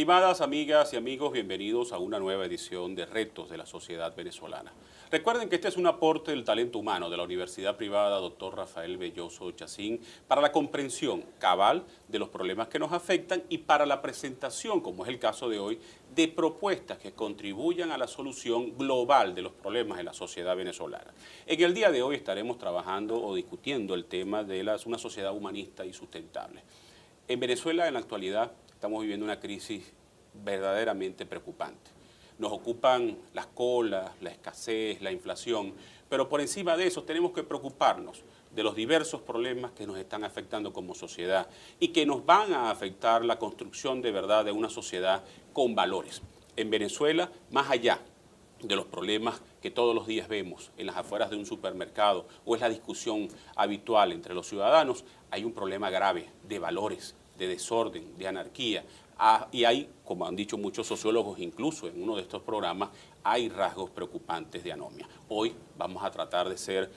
Estimadas amigas y amigos, bienvenidos a una nueva edición de Retos de la Sociedad Venezolana. Recuerden que este es un aporte del talento humano de la Universidad Privada Dr. Rafael Belloso Chacín para la comprensión cabal de los problemas que nos afectan y para la presentación, como es el caso de hoy, de propuestas que contribuyan a la solución global de los problemas en la sociedad venezolana. En el día de hoy estaremos trabajando o discutiendo el tema de una sociedad humanista y sustentable. En Venezuela, en la actualidad, estamos viviendo una crisis verdaderamente preocupante. Nos ocupan las colas, la escasez, la inflación, pero por encima de eso tenemos que preocuparnos de los diversos problemas que nos están afectando como sociedad y que nos van a afectar la construcción de verdad de una sociedad con valores. En Venezuela, más allá de los problemas que todos los días vemos en las afueras de un supermercado o es la discusión habitual entre los ciudadanos, hay un problema grave de valores, de desorden, de anarquía. Y hay, como han dicho muchos sociólogos, incluso en uno de estos programas, hay rasgos preocupantes de anomia. Hoy vamos a tratar de ser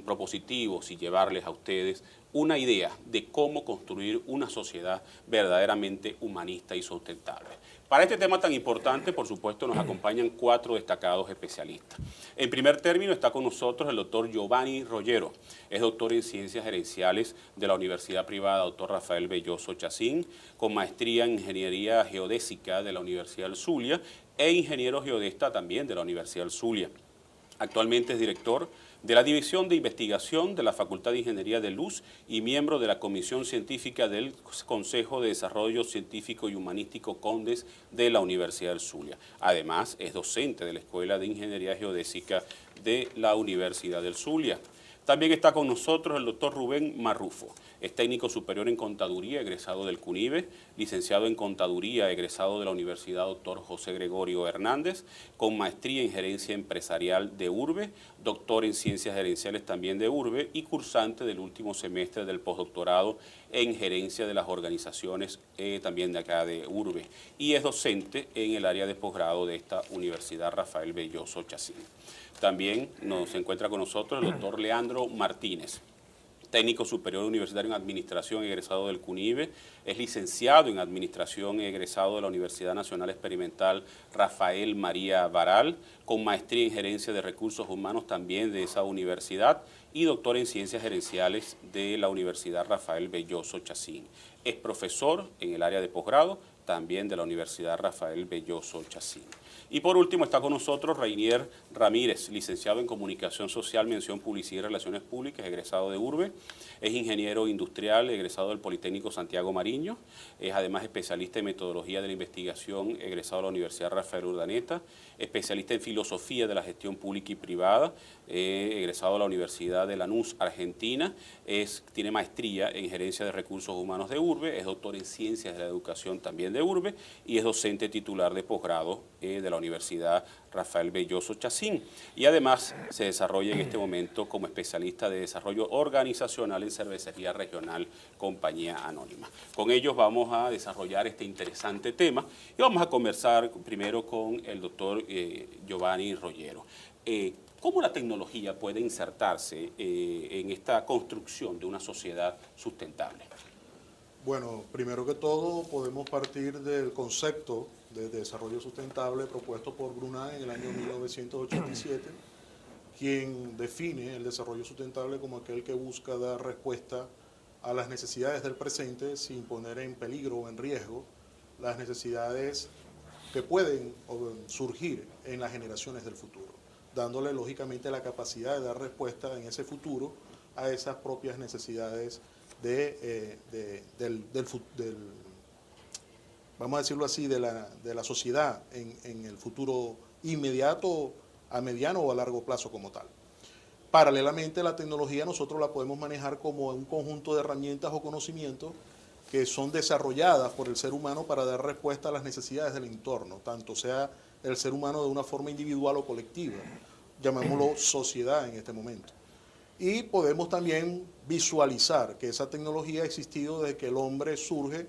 propositivos y llevarles a ustedes una idea de cómo construir una sociedad verdaderamente humanista y sustentable. Para este tema tan importante, por supuesto, nos acompañan 4 destacados especialistas. En primer término está con nosotros el doctor Giovanni Rollero. Es doctor en Ciencias Gerenciales de la Universidad Privada Dr. Rafael Belloso Chacín, con maestría en Ingeniería Geodésica de la Universidad del Zulia e ingeniero geodesta también de la Universidad del Zulia. Actualmente es director de la División de Investigación de la Facultad de Ingeniería de Luz y miembro de la Comisión Científica del Consejo de Desarrollo Científico y Humanístico Condes de la Universidad del Zulia. Además, es docente de la Escuela de Ingeniería Geodésica de la Universidad del Zulia. También está con nosotros el doctor Rubén Marrufo. Es técnico superior en contaduría, egresado del CUNIVE, licenciado en contaduría, egresado de la Universidad Dr. José Gregorio Hernández, con maestría en gerencia empresarial de URBE, doctor en ciencias gerenciales también de URBE y cursante del último semestre del postdoctorado en gerencia de las organizaciones también de acá de URBE. Y es docente en el área de posgrado de esta Universidad Rafael Belloso Chacín. También se encuentra con nosotros el doctor Leandro Martínez, técnico superior universitario en Administración, egresado del CUNIVE, es licenciado en Administración, egresado de la Universidad Nacional Experimental Rafael María Baral, con maestría en Gerencia de Recursos Humanos también de esa universidad y doctor en Ciencias Gerenciales de la Universidad Rafael Belloso Chacín. Es profesor en el área de posgrado también de la Universidad Rafael Belloso Chacín. Y por último está con nosotros Reinier Ramírez, licenciado en Comunicación Social, Mención Publicidad y Relaciones Públicas, egresado de URBE, es ingeniero industrial, egresado del Politécnico Santiago Mariño, es además especialista en Metodología de la Investigación, egresado de la Universidad Rafael Urdaneta, especialista en Filosofía de la Gestión Pública y Privada, egresado de la Universidad de Lanús, Argentina, tiene maestría en Gerencia de Recursos Humanos de URBE, es doctor en Ciencias de la Educación también de URBE y es docente titular de posgrado de la Universidad Rafael Belloso Chacín. Y además se desarrolla en este momento como especialista de desarrollo organizacional en Cervecería Regional Compañía Anónima. Con ellos vamos a desarrollar este interesante tema y vamos a conversar primero con el doctor Giovanni Rollero. ¿Cómo la tecnología puede insertarse en esta construcción de una sociedad sustentable? Bueno, primero que todo podemos partir del concepto de desarrollo sustentable propuesto por Brundtland en el año 1987, quien define el desarrollo sustentable como aquel que busca dar respuesta a las necesidades del presente sin poner en peligro o en riesgo las necesidades que pueden surgir en las generaciones del futuro, dándole lógicamente la capacidad de dar respuesta en ese futuro a esas propias necesidades vamos a decirlo así, de la sociedad en el futuro inmediato, a mediano o a largo plazo como tal. Paralelamente, la tecnología nosotros la podemos manejar como un conjunto de herramientas o conocimientos que son desarrolladas por el ser humano para dar respuesta a las necesidades del entorno, tanto sea el ser humano de una forma individual o colectiva, llamémoslo sociedad en este momento. Y podemos también visualizar que esa tecnología ha existido desde que el hombre surge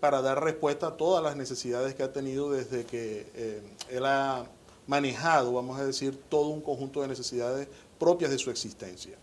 para dar respuesta a todas las necesidades que ha tenido desde que él ha manejado, vamos a decir, todo un conjunto de necesidades propias de su existencia.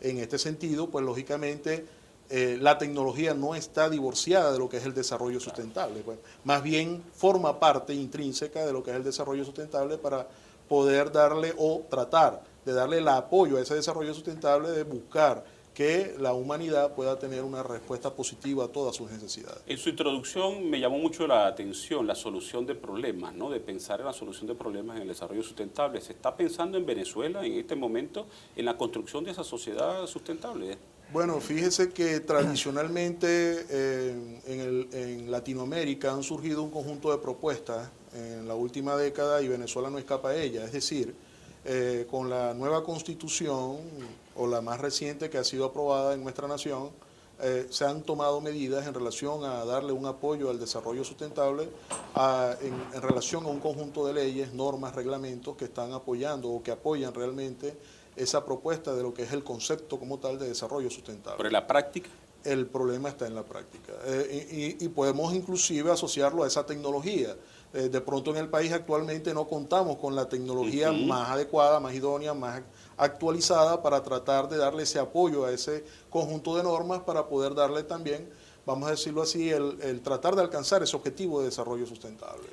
En este sentido, pues lógicamente la tecnología no está divorciada de lo que es el desarrollo sustentable, pues, más bien forma parte intrínseca de lo que es el desarrollo sustentable para poder darle o tratar de darle el apoyo a ese desarrollo sustentable, de buscar que la humanidad pueda tener una respuesta positiva a todas sus necesidades. En su introducción me llamó mucho la atención la solución de problemas, ¿no? De pensar en la solución de problemas en el desarrollo sustentable. ¿Se está pensando en Venezuela en este momento en la construcción de esa sociedad sustentable? Bueno, fíjese que tradicionalmente en Latinoamérica han surgido un conjunto de propuestas en la última década y Venezuela no escapa a ella. Es decir, con la nueva constitución o la más reciente que ha sido aprobada en nuestra nación, se han tomado medidas en relación a darle un apoyo al desarrollo sustentable en relación a un conjunto de leyes, normas, reglamentos que están apoyando o que apoyan realmente esa propuesta de lo que es el concepto como tal de desarrollo sustentable. ¿Pero en la práctica? El problema está en la práctica y podemos inclusive asociarlo a esa tecnología. De pronto en el país actualmente no contamos con la tecnología más adecuada, más idónea, más actualizada para tratar de darle ese apoyo a ese conjunto de normas para poder darle también, vamos a decirlo así, el tratar de alcanzar ese objetivo de desarrollo sustentable.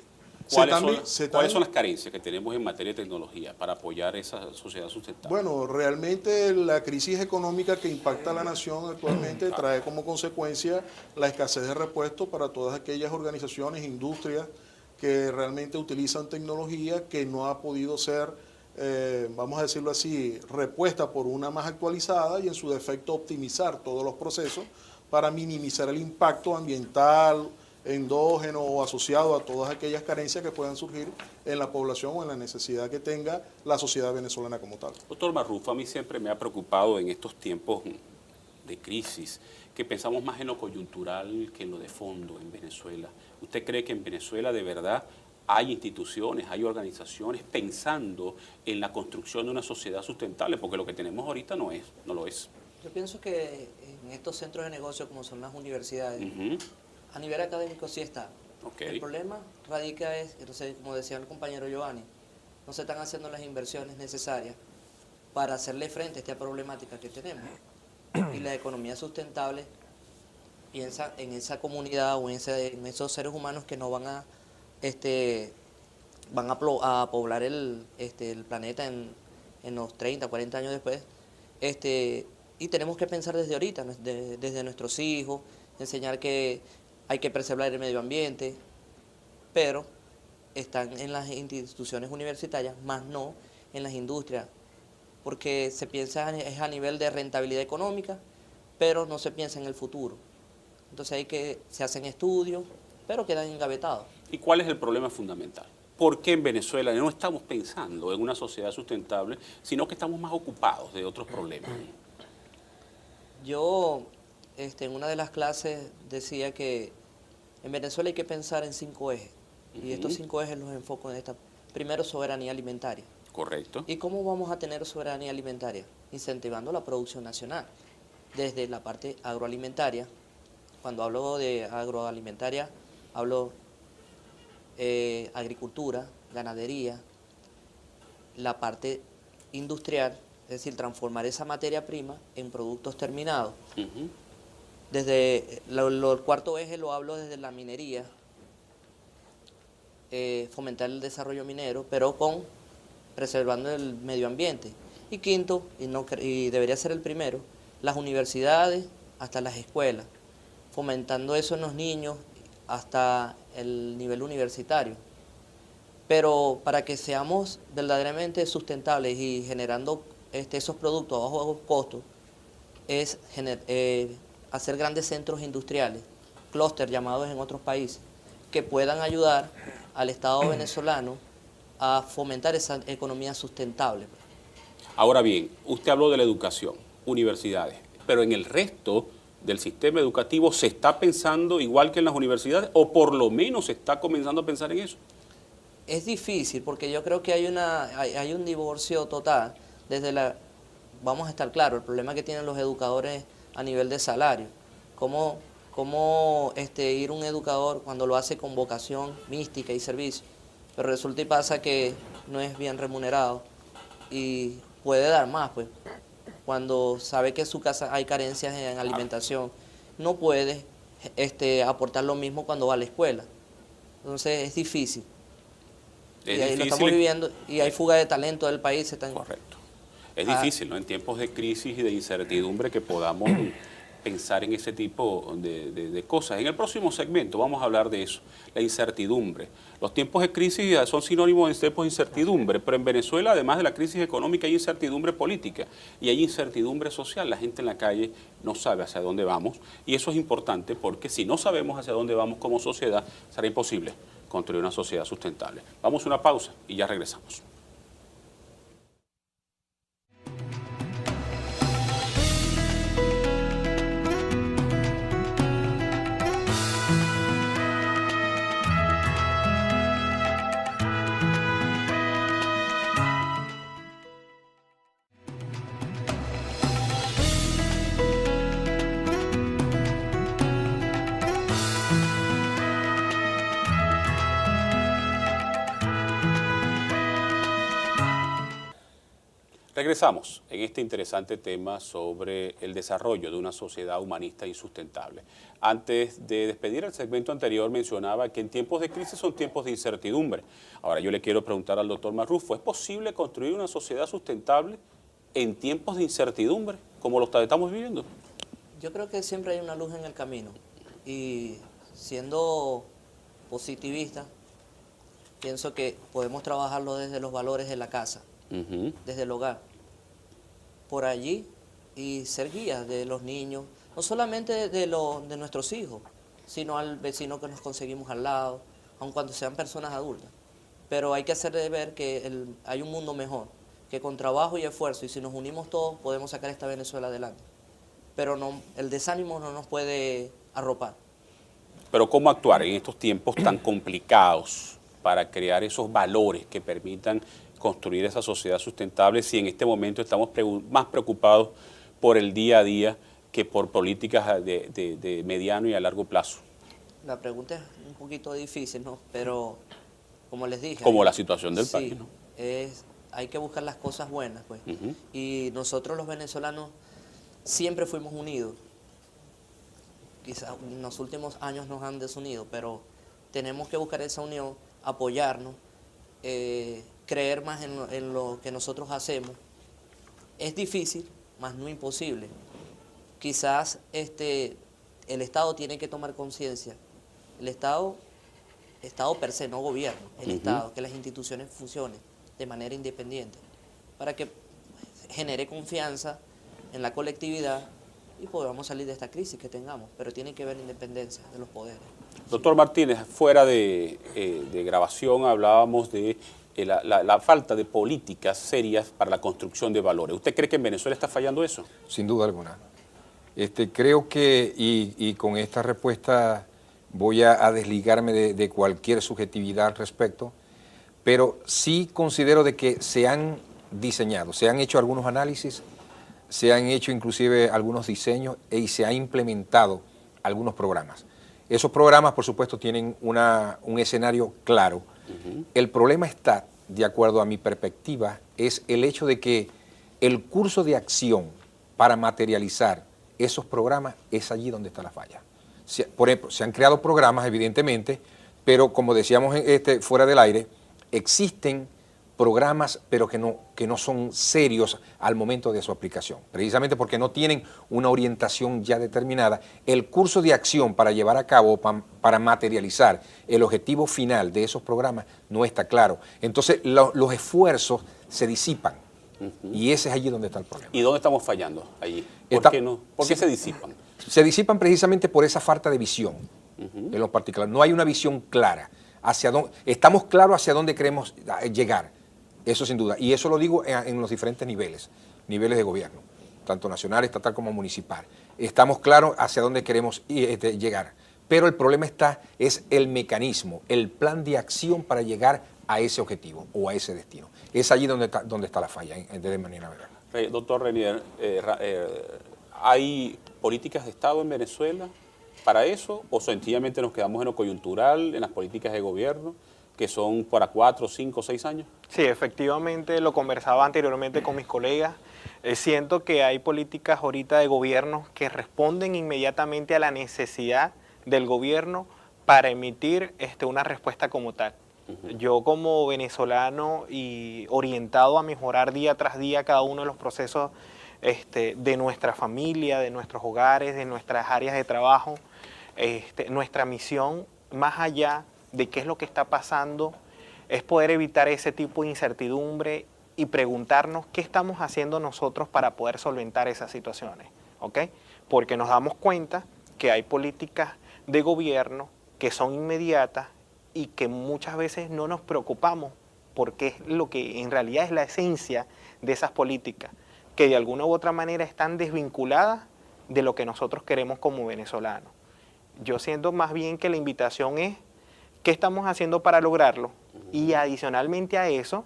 ¿Cuáles son las carencias que tenemos en materia de tecnología para apoyar esa sociedad sustentable? Bueno, realmente la crisis económica que impacta a la nación actualmente trae como consecuencia la escasez de repuestos para todas aquellas organizaciones, industrias que realmente utilizan tecnología que no ha podido ser, vamos a decirlo así, repuesta por una más actualizada y en su defecto optimizar todos los procesos para minimizar el impacto ambiental, endógeno o asociado a todas aquellas carencias que puedan surgir en la población o en la necesidad que tenga la sociedad venezolana como tal. Doctor Marrufo, a mí siempre me ha preocupado en estos tiempos de crisis que pensamos más en lo coyuntural que en lo de fondo en Venezuela. ¿Usted cree que en Venezuela de verdad hay instituciones, hay organizaciones pensando en la construcción de una sociedad sustentable? Porque lo que tenemos ahorita no lo es. Yo pienso que en estos centros de negocio como son las universidades, a nivel académico sí está. El problema radica entonces, como decía el compañero Giovanni, no se están haciendo las inversiones necesarias para hacerle frente a esta problemática que tenemos. Y la economía sustentable piensa en esa comunidad o en esos seres humanos que no van a poblar el planeta en los 30, 40 años después. Y tenemos que pensar desde ahorita, desde nuestros hijos, enseñar que hay que preservar el medio ambiente, pero están en las instituciones universitarias, más no en las industrias, porque se piensa es a nivel de rentabilidad económica, pero no se piensa en el futuro. Entonces se hacen estudios, pero quedan engavetados. ¿Y cuál es el problema fundamental? ¿Por qué en Venezuela no estamos pensando en una sociedad sustentable, sino que estamos más ocupados de otros problemas? Yo, en una de las clases decía que en Venezuela hay que pensar en 5 ejes. Y estos 5 ejes los enfoco en esta. Primero, soberanía alimentaria. Correcto. ¿Y cómo vamos a tener soberanía alimentaria? Incentivando la producción nacional. Desde la parte agroalimentaria. Cuando hablo de agroalimentaria, hablo agricultura, ganadería, la parte industrial, es decir, transformar esa materia prima en productos terminados. Desde el cuarto eje lo hablo desde la minería, fomentar el desarrollo minero, pero preservando el medio ambiente. Y quinto, y debería ser el primero, las universidades hasta las escuelas, fomentando eso en los niños hasta el nivel universitario. Pero para que seamos verdaderamente sustentables y generando esos productos a bajos costos, es hacer grandes centros industriales, clústeres llamados en otros países, que puedan ayudar al Estado venezolano a fomentar esa economía sustentable. Ahora bien, usted habló de la educación, universidades, pero en el resto del sistema educativo ¿se está pensando igual que en las universidades o por lo menos se está comenzando a pensar en eso? Es difícil porque yo creo que hay un divorcio total vamos a estar claros, el problema que tienen los educadores a nivel de salario. ¿Cómo ir un educador cuando lo hace con vocación mística y servicio? Pero resulta y pasa que no es bien remunerado y puede dar más, pues, cuando sabe que en su casa hay carencias en alimentación no puede aportar lo mismo cuando va a la escuela. Entonces es difícil. Es y ahí difícil. lo estamos viviendo y hay fuga de talento del país. Correcto. Es difícil, ¿no? En tiempos de crisis y de incertidumbre que podamos pensar en ese tipo de cosas. En el próximo segmento vamos a hablar de eso, la incertidumbre. Los tiempos de crisis son sinónimos de tiempos de incertidumbre, pero en Venezuela, además de la crisis económica, hay incertidumbre política y hay incertidumbre social. La gente en la calle no sabe hacia dónde vamos y eso es importante porque si no sabemos hacia dónde vamos como sociedad, será imposible construir una sociedad sustentable. Vamos a una pausa y ya regresamos. Regresamos en este interesante tema sobre el desarrollo de una sociedad humanista y sustentable. Antes de despedir el segmento anterior mencionaba que en tiempos de crisis son tiempos de incertidumbre. Ahora yo le quiero preguntar al doctor Marrufo, ¿es posible construir una sociedad sustentable en tiempos de incertidumbre como lo estamos viviendo? Yo creo que siempre hay una luz en el camino y siendo positivista, pienso que podemos trabajarlo desde los valores de la casa, desde el hogar, por allí y ser guías de los niños, no solamente de nuestros hijos, sino al vecino que nos conseguimos al lado, aun cuando sean personas adultas. Pero hay que hacerle ver que hay un mundo mejor, que con trabajo y esfuerzo, y si nos unimos todos, podemos sacar esta Venezuela adelante. Pero no, el desánimo no nos puede arropar. Pero ¿cómo actuar en estos tiempos tan complicados para crear esos valores que permitan construir esa sociedad sustentable si en este momento estamos más preocupados por el día a día que por políticas de mediano y a largo plazo? La pregunta es un poquito difícil, ¿no? Pero como les dije... Como la situación del país, ¿no? Hay que buscar las cosas buenas, pues. Y nosotros los venezolanos siempre fuimos unidos. Quizás en los últimos años nos han desunido, pero tenemos que buscar esa unión, apoyarnos, creer más en lo que nosotros hacemos. Es difícil, mas no imposible. Quizás el Estado tiene que tomar conciencia. El Estado per se, no gobierno, el Estado, que las instituciones funcionen de manera independiente, para que genere confianza en la colectividad y podamos salir de esta crisis que tengamos, pero tiene que haber independencia de los poderes. Doctor Martínez, fuera de grabación hablábamos de la falta de políticas serias para la construcción de valores. ¿Usted cree que en Venezuela está fallando eso? Sin duda alguna. Creo que, y con esta respuesta voy a desligarme de cualquier subjetividad al respecto, pero sí considero de que se han diseñado, se han hecho algunos análisis, se han hecho inclusive algunos diseños y se han implementado algunos programas. Esos programas, por supuesto, tienen un escenario claro. El problema está, de acuerdo a mi perspectiva, es el hecho de que el curso de acción para materializar esos programas es allí donde está la falla. Por ejemplo, se han creado programas, evidentemente, pero como decíamos fuera del aire, existen programas, pero que no son serios al momento de su aplicación, precisamente porque no tienen una orientación ya determinada. El curso de acción para llevar a cabo, para materializar el objetivo final de esos programas no está claro. Entonces los esfuerzos se disipan y ese es allí donde está el problema. ¿Y dónde estamos fallando allí? ¿Por qué no? ¿Por qué se disipan? Se disipan precisamente por esa falta de visión, en lo particular. No hay una visión clara. Estamos claros hacia dónde queremos llegar, eso sin duda. Y eso lo digo en los diferentes niveles de gobierno, tanto nacional, estatal como municipal. Estamos claros hacia dónde queremos llegar. Pero el problema es el mecanismo, el plan de acción para llegar a ese objetivo o a ese destino. Es allí donde está la falla, de manera verdad. Doctor Renier, ¿hay políticas de Estado en Venezuela para eso o sencillamente nos quedamos en lo coyuntural, en las políticas de gobierno, que son para 4, 5, 6 años? Sí, efectivamente, lo conversaba anteriormente con mis colegas. Siento que hay políticas ahorita de gobierno que responden inmediatamente a la necesidad del gobierno para emitir una respuesta como tal. Yo como venezolano y orientado a mejorar día tras día cada uno de los procesos de nuestra familia, de nuestros hogares, de nuestras áreas de trabajo, nuestra misión, más allá de qué es lo que está pasando, es poder evitar ese tipo de incertidumbre y preguntarnos qué estamos haciendo nosotros para poder solventar esas situaciones, ¿ok? Porque nos damos cuenta que hay políticas de gobierno que son inmediatas y que muchas veces no nos preocupamos porque es lo que en realidad es la esencia de esas políticas, que de alguna u otra manera están desvinculadas de lo que nosotros queremos como venezolanos. Yo siento más bien que la invitación es qué estamos haciendo para lograrlo y adicionalmente a eso,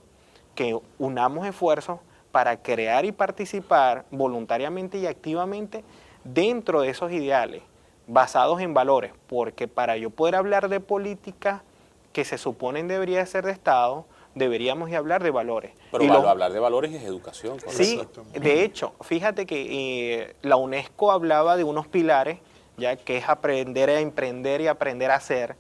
que unamos esfuerzos para crear y participar voluntariamente y activamente dentro de esos ideales, basados en valores, porque para yo poder hablar de políticas que se suponen debería ser de Estado, deberíamos de hablar de valores. Pero hablar de valores es educación. Sí, de hecho, fíjate que la UNESCO hablaba de unos pilares, ya que es aprender a emprender y aprender a hacer.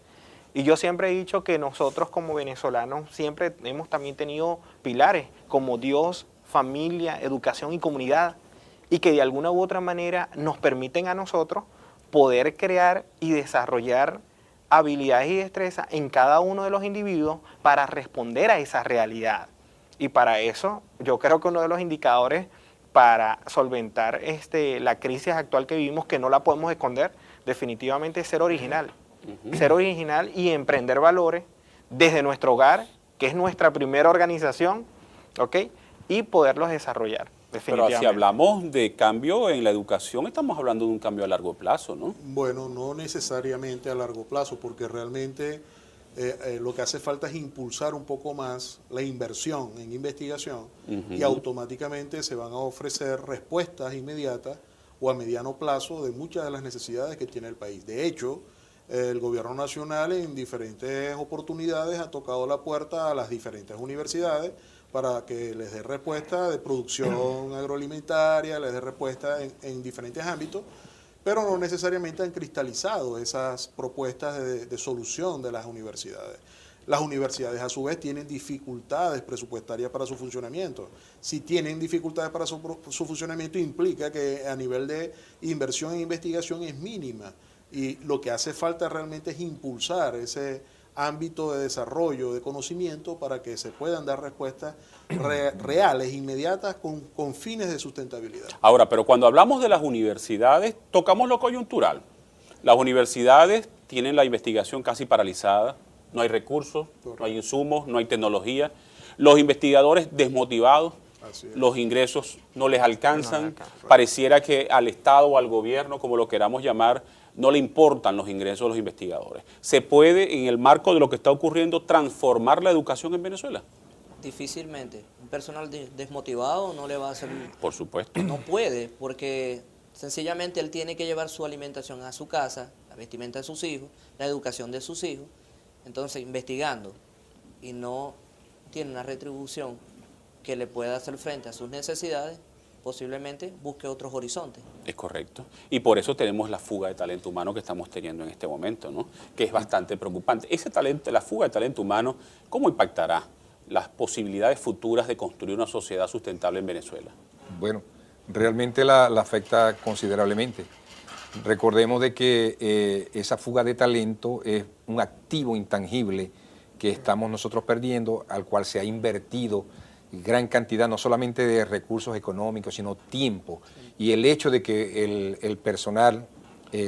Y yo siempre he dicho que nosotros como venezolanos siempre hemos también tenido pilares como Dios, familia, educación y comunidad, y que de alguna u otra manera nos permiten a nosotros poder crear y desarrollar habilidades y destrezas en cada uno de los individuos para responder a esa realidad. Y para eso yo creo que uno de los indicadores para solventar la crisis actual que vivimos, que no la podemos esconder, definitivamente es ser original. Ser original y emprender valores desde nuestro hogar, que es nuestra primera organización, ¿ok? Y poderlos desarrollar. Pero si hablamos de cambio en la educación, estamos hablando de un cambio a largo plazo, ¿no? Bueno, no necesariamente a largo plazo, porque realmente lo que hace falta es impulsar un poco más la inversión en investigación y automáticamente se van a ofrecer respuestas inmediatas o a mediano plazo de muchas de las necesidades que tiene el país. De hecho, el gobierno nacional en diferentes oportunidades ha tocado la puerta a las diferentes universidades para que les dé respuesta de producción agroalimentaria, les dé respuesta en diferentes ámbitos, pero no necesariamente han cristalizado esas propuestas de solución de las universidades. Las universidades a su vez tienen dificultades presupuestarias para su funcionamiento. Si tienen dificultades para su funcionamiento implica que a nivel de inversión en investigación es mínima y lo que hace falta realmente es impulsar ese ámbito de desarrollo, de conocimiento para que se puedan dar respuestas reales, inmediatas, con fines de sustentabilidad. Ahora, pero cuando hablamos de las universidades, tocamos lo coyuntural. Las universidades tienen la investigación casi paralizada, no hay recursos, no hay insumos, no hay tecnología. Los investigadores desmotivados, los ingresos no les alcanzan. Pareciera que al Estado o al gobierno, como lo queramos llamar, no le importan los ingresos de los investigadores. ¿Se puede, en el marco de lo que está ocurriendo, transformar la educación en Venezuela? Difícilmente. Un personal desmotivado no le va a hacer... Por supuesto. No puede, porque sencillamente él tiene que llevar su alimentación a su casa, la vestimenta de sus hijos, la educación de sus hijos. Entonces, investigando y no tiene una retribución que le pueda hacer frente a sus necesidades, posiblemente busque otros horizontes. Es correcto. Y por eso tenemos la fuga de talento humano que estamos teniendo en este momento, ¿no? Que es bastante preocupante. Ese talento, la fuga de talento humano, ¿cómo impactará las posibilidades futuras de construir una sociedad sustentable en Venezuela? Bueno, realmente la afecta considerablemente. Recordemos de que esa fuga de talento es un activo intangible que estamos nosotros perdiendo, al cual se ha invertido gran cantidad, no solamente de recursos económicos, sino tiempo. Y el hecho de que el personal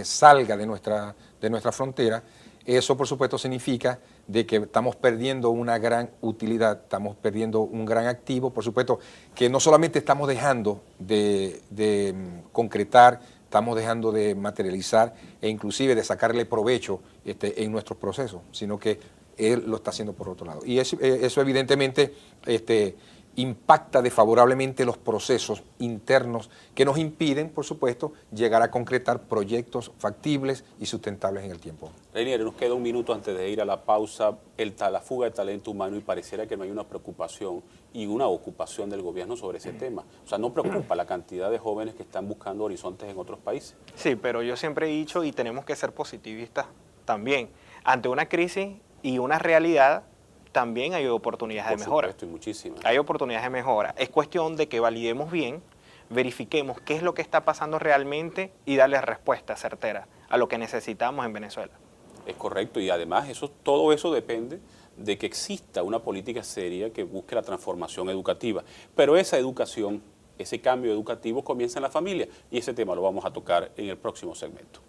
salga de nuestra frontera, eso por supuesto significa de que estamos perdiendo una gran utilidad, estamos perdiendo un gran activo, por supuesto que no solamente estamos dejando de concretar, estamos dejando de materializar e inclusive de sacarle provecho en nuestros procesos, sino que él lo está haciendo por otro lado. Y eso evidentemente impacta desfavorablemente los procesos internos que nos impiden, por supuesto, llegar a concretar proyectos factibles y sustentables en el tiempo. Reinier, nos queda un minuto antes de ir a la pausa. La fuga de talento humano, y pareciera que no hay una preocupación y una ocupación del gobierno sobre ese tema. O sea, ¿no preocupa la cantidad de jóvenes que están buscando horizontes en otros países? Sí, pero yo siempre he dicho, y tenemos que ser positivistas también, ante una crisis y una realidad, también hay oportunidades de mejora. Por supuesto, y muchísimas. Hay oportunidades de mejora. Es cuestión de que validemos bien, verifiquemos qué es lo que está pasando realmente y darle respuesta certera a lo que necesitamos en Venezuela. Es correcto, y además todo eso depende de que exista una política seria que busque la transformación educativa. Pero esa educación, ese cambio educativo comienza en la familia, y ese tema lo vamos a tocar en el próximo segmento.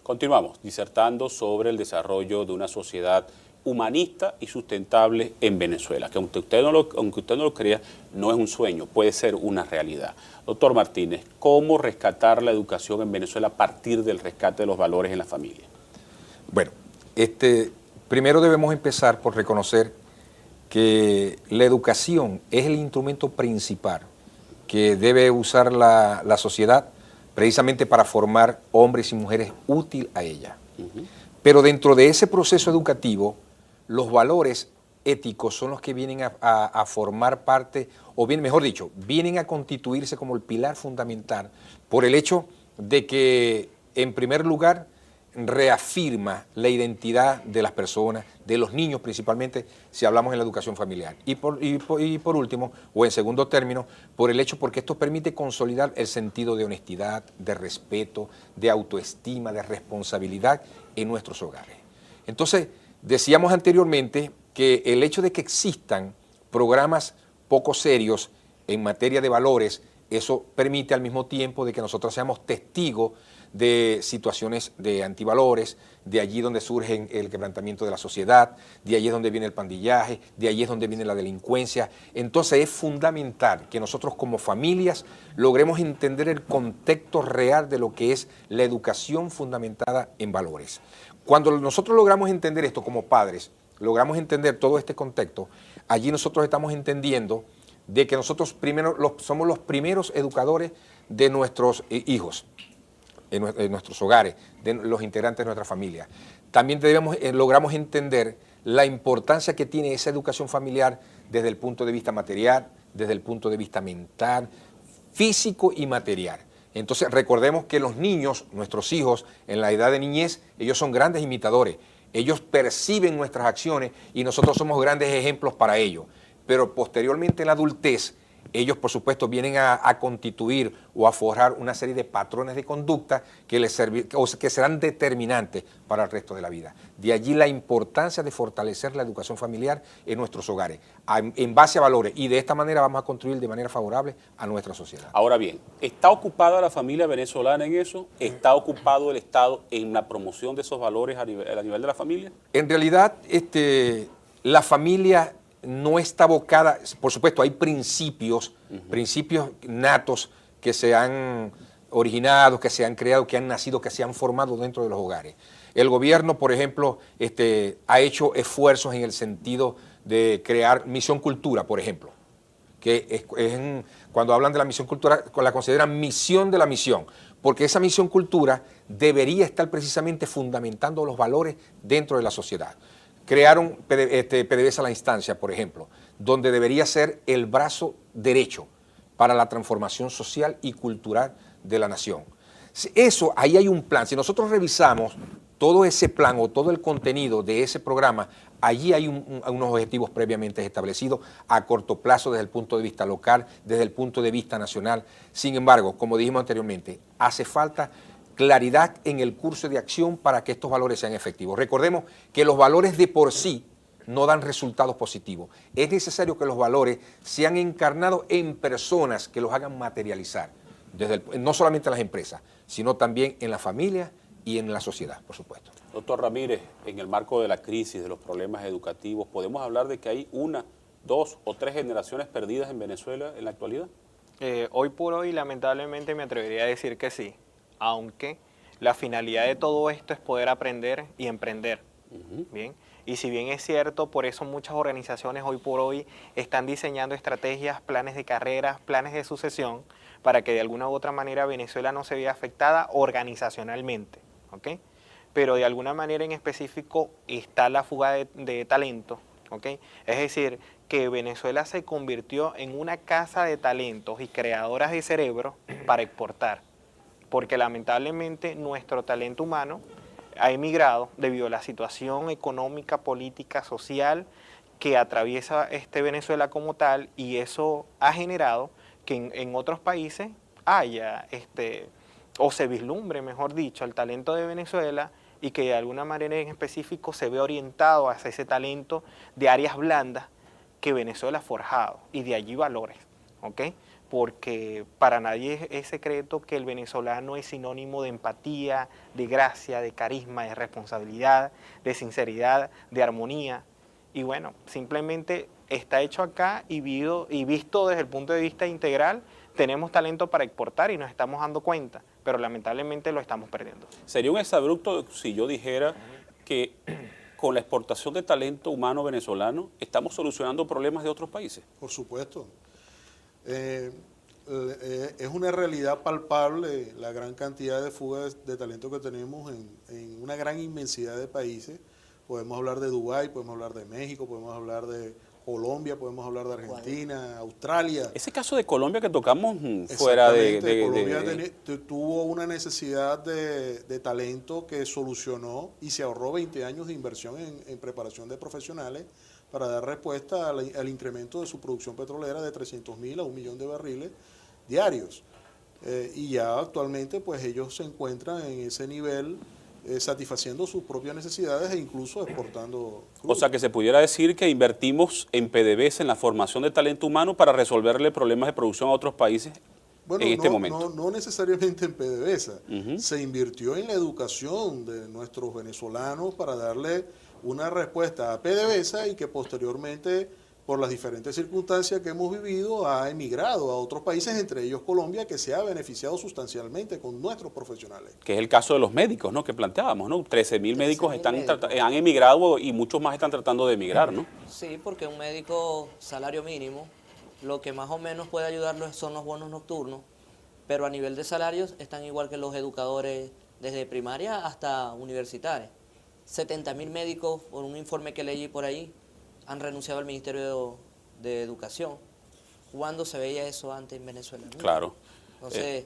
Continuamos disertando sobre el desarrollo de una sociedad humanista y sustentable en Venezuela, que aunque usted no lo crea, no es un sueño, puede ser una realidad. Doctor Martínez, ¿cómo rescatar la educación en Venezuela a partir del rescate de los valores en la familia? Bueno, primero debemos empezar por reconocer que la educación es el instrumento principal que debe usar la sociedad precisamente para formar hombres y mujeres útiles a ella. Pero dentro de ese proceso educativo, los valores éticos son los que vienen a formar parte, o bien, mejor dicho, vienen a constituirse como el pilar fundamental por el hecho de que, en primer lugar, reafirma la identidad de las personas, de los niños principalmente, si hablamos en la educación familiar. Y por último, o en segundo término, por el hecho porque esto permite consolidar el sentido de honestidad, de respeto, de autoestima, de responsabilidad en nuestros hogares. Entonces, decíamos anteriormente que el hecho de que existan programas poco serios en materia de valores, eso permite al mismo tiempo de que nosotros seamos testigos de situaciones de antivalores, de allí donde surge el quebrantamiento de la sociedad, de allí es donde viene el pandillaje, de allí es donde viene la delincuencia. Entonces es fundamental que nosotros como familias logremos entender el contexto real de lo que es la educación fundamentada en valores. Cuando nosotros logramos entender esto como padres, logramos entender todo este contexto, allí nosotros estamos entendiendo de que nosotros somos los primeros educadores de nuestros hijos, en nuestros hogares, de los integrantes de nuestra familia. También logramos entender la importancia que tiene esa educación familiar desde el punto de vista material, desde el punto de vista mental, físico y material. Entonces recordemos que los niños, nuestros hijos, en la edad de niñez, ellos son grandes imitadores. Ellos perciben nuestras acciones y nosotros somos grandes ejemplos para ellos. Pero posteriormente en la adultez, ellos por supuesto vienen a constituir o a forjar una serie de patrones de conducta que serán determinantes para el resto de la vida. De allí la importancia de fortalecer la educación familiar en nuestros hogares, en base a valores, y de esta manera vamos a contribuir de manera favorable a nuestra sociedad. Ahora bien, ¿está ocupada la familia venezolana en eso? ¿Está ocupado el Estado en la promoción de esos valores a nivel de la familia? En realidad, la familia no está abocada, por supuesto, hay principios natos que se han originado, que se han creado, que han nacido, que se han formado dentro de los hogares. El gobierno, por ejemplo, ha hecho esfuerzos en el sentido de crear Misión Cultura, por ejemplo, que cuando hablan de la Misión Cultura, la consideran misión de la misión, porque esa Misión Cultura debería estar precisamente fundamentando los valores dentro de la sociedad. Crearon PDVSA La Instancia, por ejemplo, donde debería ser el brazo derecho para la transformación social y cultural de la nación. Eso, ahí hay un plan. Si nosotros revisamos todo ese plan o todo el contenido de ese programa, allí hay unos objetivos previamente establecidos a corto plazo desde el punto de vista local, desde el punto de vista nacional. Sin embargo, como dijimos anteriormente, hace falta claridad en el curso de acción para que estos valores sean efectivos. Recordemos que los valores de por sí no dan resultados positivos. Es necesario que los valores sean encarnados en personas que los hagan materializar, no solamente en las empresas, sino también en la familia y en la sociedad, por supuesto. Doctor Ramírez, en el marco de la crisis, de los problemas educativos, ¿podemos hablar de que hay 1, 2 o 3 generaciones perdidas en Venezuela en la actualidad? Hoy por hoy, lamentablemente, me atrevería a decir que sí, aunque la finalidad de todo esto es poder aprender y emprender. Bien, y si bien es cierto, por eso muchas organizaciones hoy por hoy están diseñando estrategias, planes de carreras, planes de sucesión, para que de alguna u otra manera Venezuela no se vea afectada organizacionalmente, ¿ok? Pero de alguna manera en específico está la fuga de talento, ¿ok? Es decir, que Venezuela se convirtió en una casa de talentos y creadoras de cerebro para exportar, porque lamentablemente nuestro talento humano ha emigrado debido a la situación económica, política, social que atraviesa Venezuela como tal, y eso ha generado que en otros países haya o se vislumbre, mejor dicho, el talento de Venezuela, y que de alguna manera en específico se ve orientado hacia ese talento de áreas blandas que Venezuela ha forjado, y de allí valores, ¿ok? Porque para nadie es secreto que el venezolano es sinónimo de empatía, de gracia, de carisma, de responsabilidad, de sinceridad, de armonía. Y bueno, simplemente está hecho acá y visto desde el punto de vista integral. Tenemos talento para exportar y nos estamos dando cuenta, pero lamentablemente lo estamos perdiendo. Sería un exabrupto si yo dijera que con la exportación de talento humano venezolano estamos solucionando problemas de otros países. Por supuesto. Es una realidad palpable la gran cantidad de fugas de talento que tenemos en una gran inmensidad de países. Podemos hablar de Dubái, podemos hablar de México, podemos hablar de Colombia, podemos hablar de Argentina, Australia. Ese caso de Colombia que tocamos fuera de Colombia tuvo una necesidad de talento que solucionó y se ahorró 20 años de inversión en preparación de profesionales para dar respuesta al incremento de su producción petrolera de 300.000 a 1 millón de barriles diarios. Y ya actualmente pues ellos se encuentran en ese nivel satisfaciendo sus propias necesidades e incluso exportando crudo. O sea que se pudiera decir que invertimos en PDVSA, en la formación de talento humano para resolverle problemas de producción a otros países en este momento. No necesariamente en PDVSA. Se invirtió en la educación de nuestros venezolanos para darle una respuesta a PDVSA, y que posteriormente, por las diferentes circunstancias que hemos vivido, ha emigrado a otros países, entre ellos Colombia, que se ha beneficiado sustancialmente con nuestros profesionales. Que es el caso de los médicos, ¿no?, que planteábamos, ¿no? 13.000 médicos han emigrado y muchos más están tratando de emigrar, ¿no? Sí, porque un médico salario mínimo, lo que más o menos puede ayudarlo son los bonos nocturnos, pero a nivel de salarios están igual que los educadores desde primaria hasta universitarios. 70.000 médicos, por un informe que leí por ahí, han renunciado al Ministerio de Educación. ¿Cuándo se veía eso antes en Venezuela? Claro. Entonces,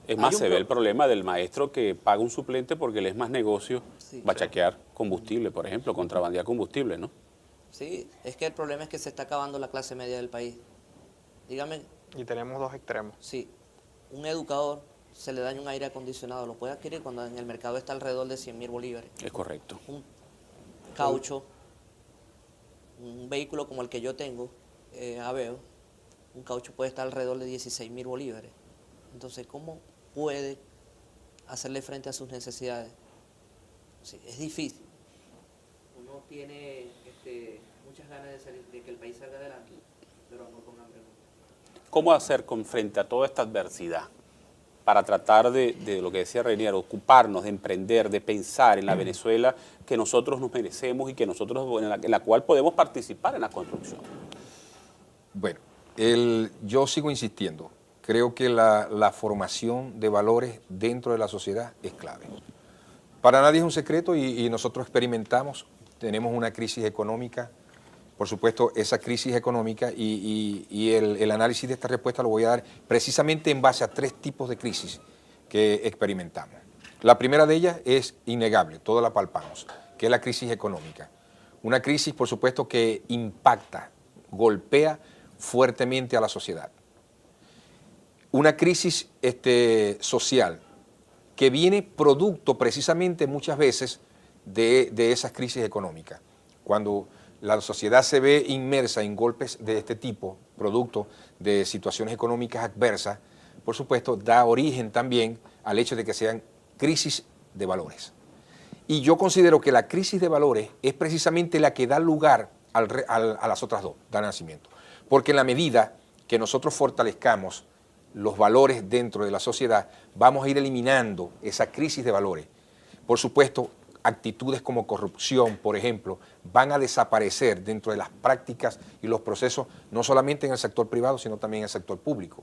es más, se ve el problema del maestro que paga un suplente porque le es más negocio bachaquear combustible, por ejemplo, contrabandear combustible, ¿no? Sí, es que el problema es que se está acabando la clase media del país. Dígame. Y tenemos dos extremos. Sí, un educador se le daña un aire acondicionado, lo puede adquirir cuando en el mercado está alrededor de 100.000 bolívares. Es correcto. Un caucho, un vehículo como el que yo tengo, Aveo, un caucho puede estar alrededor de 16.000 bolívares. Entonces, ¿cómo puede hacerle frente a sus necesidades? Sí, es difícil. Uno tiene muchas ganas de que el país salga adelante, pero amor con hambre no. ¿Cómo hacer frente a toda esta adversidad para tratar de lo que decía Reinier, ocuparnos, de emprender, de pensar en la Venezuela que nosotros nos merecemos y que nosotros en la cual podemos participar en la construcción? Bueno, yo sigo insistiendo. Creo que la formación de valores dentro de la sociedad es clave. Para nadie es un secreto y nosotros experimentamos, tenemos una crisis económica. Por supuesto, esa crisis económica y el análisis de esta respuesta lo voy a dar precisamente en base a 3 tipos de crisis que experimentamos. La primera de ellas es innegable, todos la palpamos, que es la crisis económica. Una crisis, por supuesto, que impacta, golpea fuertemente a la sociedad. Una crisis social que viene producto precisamente muchas veces de esas crisis económicas. Cuando la sociedad se ve inmersa en golpes de este tipo, producto de situaciones económicas adversas, por supuesto, da origen también al hecho de que sean crisis de valores. Y yo considero que la crisis de valores es precisamente la que da lugar a las otras dos, da nacimiento. Porque en la medida que nosotros fortalezcamos los valores dentro de la sociedad, vamos a ir eliminando esa crisis de valores. Por supuesto, actitudes como corrupción, por ejemplo, van a desaparecer dentro de las prácticas y los procesos, no solamente en el sector privado, sino también en el sector público.